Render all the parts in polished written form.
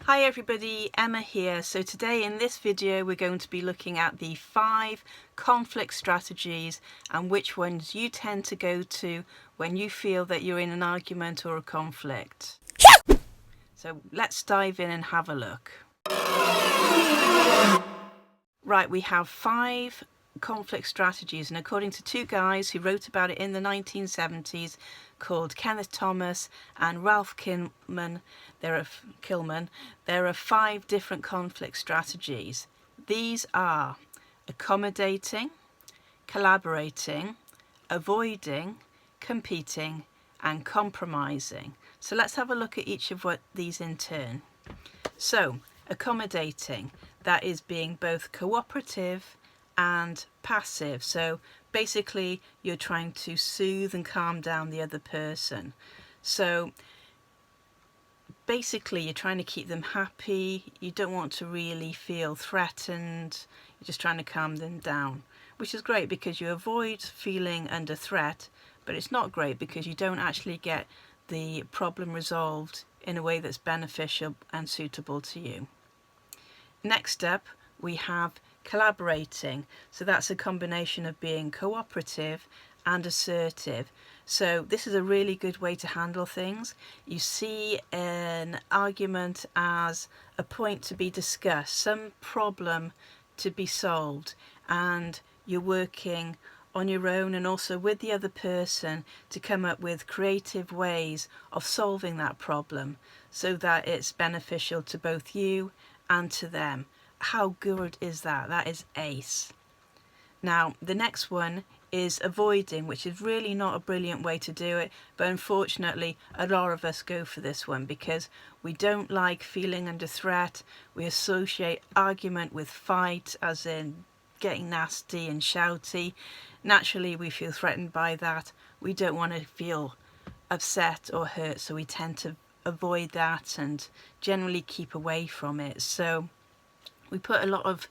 Hi everybody, Emma here. So today in this video we're going to be looking at the 5 conflict strategies and which ones you tend to go to when you feel that you're in an argument or a conflict. So let's dive in and have a look. Right, we have 5 conflict strategies, and according to 2 guys who wrote about it in the 1970s called Kenneth Thomas and Ralph Kilmann, there are 5 different conflict strategies. These are accommodating, collaborating, avoiding, competing and compromising. So let's have a look at each of these in turn. So accommodating, that is being both cooperative and passive. So basically you're trying to soothe and calm down the other person. So basically you're trying to keep them happy, you don't want to really feel threatened, you're just trying to calm them down, which is great because you avoid feeling under threat, but it's not great because you don't actually get the problem resolved in a way that's beneficial and suitable to you. Next up we have collaborating. So that's a combination of being cooperative and assertive. So this is a really good way to handle things. You see an argument as a point to be discussed, some problem to be solved, and you're working on your own and also with the other person to come up with creative ways of solving that problem so that it's beneficial to both you and to them. How good is that? That is ace. Now the next one is avoiding, which is really not a brilliant way to do it, but unfortunately a lot of us go for this one because we don't like feeling under threat. We associate argument with fight, as in getting nasty and shouty. Naturally we feel threatened by that. We don't want to feel upset or hurt, so we tend to avoid that and generally keep away from it. So we put a lot of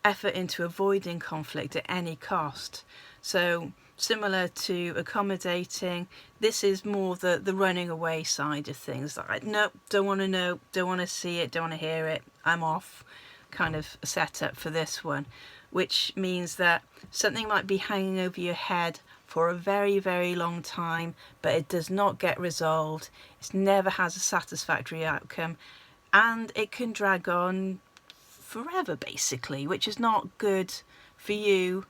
effort into avoiding conflict at any cost. So similar to accommodating, this is more the running away side of things. Like, nope, don't want to know, don't want to see it, don't want to hear it, I'm off, kind of a setup for this one, which means that something might be hanging over your head for a very, very long time, but it does not get resolved. It never has a satisfactory outcome, and it can drag on forever basically, which is not good for you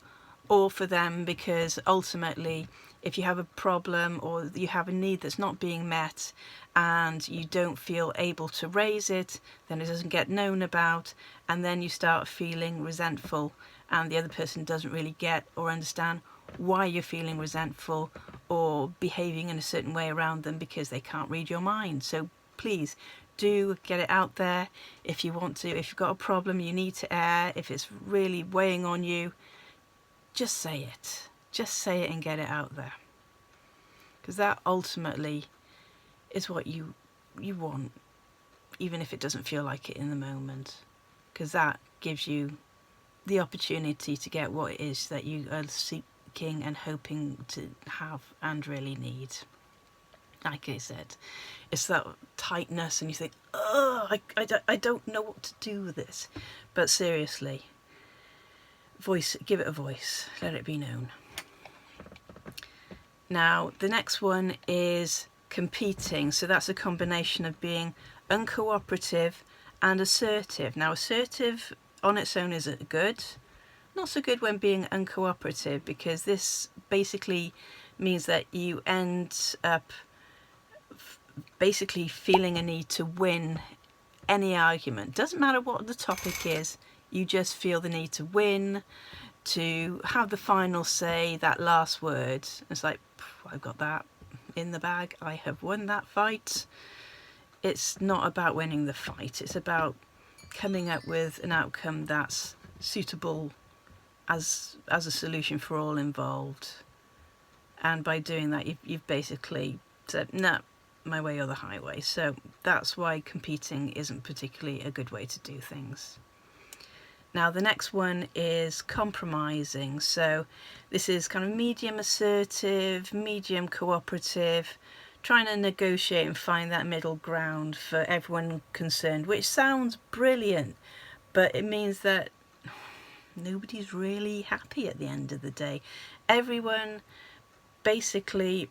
or for them, because ultimately if you have a problem or you have a need that's not being met and you don't feel able to raise it, then it doesn't get known about, and then you start feeling resentful and the other person doesn't really get or understand why you're feeling resentful or behaving in a certain way around them because they can't read your mind. So please do get it out there if you want to. If you've got a problem you need to air, if it's really weighing on you, just say it. Just say it and get it out there, because that ultimately is what you want, even if it doesn't feel like it in the moment, because that gives you the opportunity to get what it is that you are seeking and hoping to have and really need. Like I said, it's that tightness and you think, oh, I don't know what to do with this. But seriously, give it a voice, let it be known. Now the next one is competing. So that's a combination of being uncooperative and assertive. Now assertive on its own is good, not so good when being uncooperative, because this basically means that you end up basically feeling a need to win any argument. Doesn't matter what the topic is, you just feel the need to win, to have the final say, that last word. It's like, I've got that in the bag, I have won that fight. It's not about winning the fight, it's about coming up with an outcome that's suitable as a solution for all involved. And by doing that you've basically said, no, my way or the highway. So that's why competing isn't particularly a good way to do things. Now the next one is compromising. So this is kind of medium assertive, medium cooperative, trying to negotiate and find that middle ground for everyone concerned, which sounds brilliant, but it means that nobody's really happy at the end of the day. Everyone basically,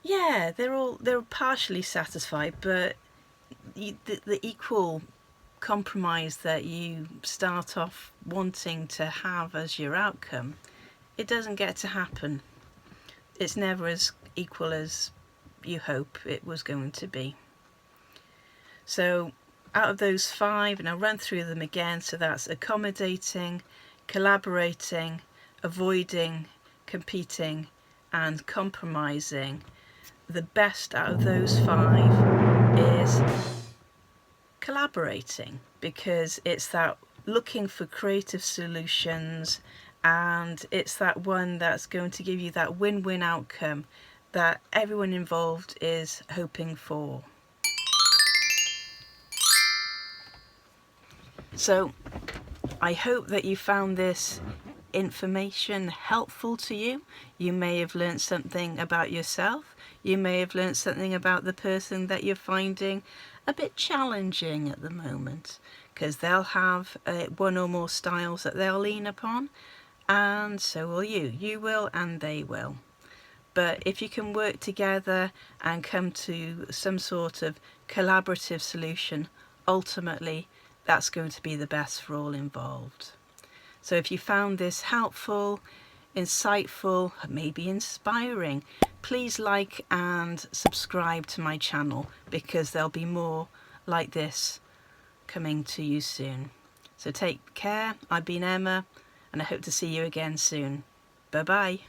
yeah, they're partially satisfied, but the equal compromise that you start off wanting to have as your outcome, it doesn't get to happen. It's never as equal as you hope it was going to be. So out of those 5, and I'll run through them again, so that's accommodating, collaborating, avoiding, competing, and compromising. The best out of those 5 is collaborating, because it's that looking for creative solutions, and it's that one that's going to give you that win-win outcome that everyone involved is hoping for. So I hope that you found this information helpful to you. You may have learned something about yourself. You may have learned something about the person that you're finding a bit challenging at the moment, because they'll have one or more styles that they'll lean upon, and so will you. You will and they will. But if you can work together and come to some sort of collaborative solution, ultimately that's going to be the best for all involved. So if you found this helpful, insightful, maybe inspiring, please like and subscribe to my channel, because there'll be more like this coming to you soon. So take care. I've been Emma, and I hope to see you again soon. Bye bye.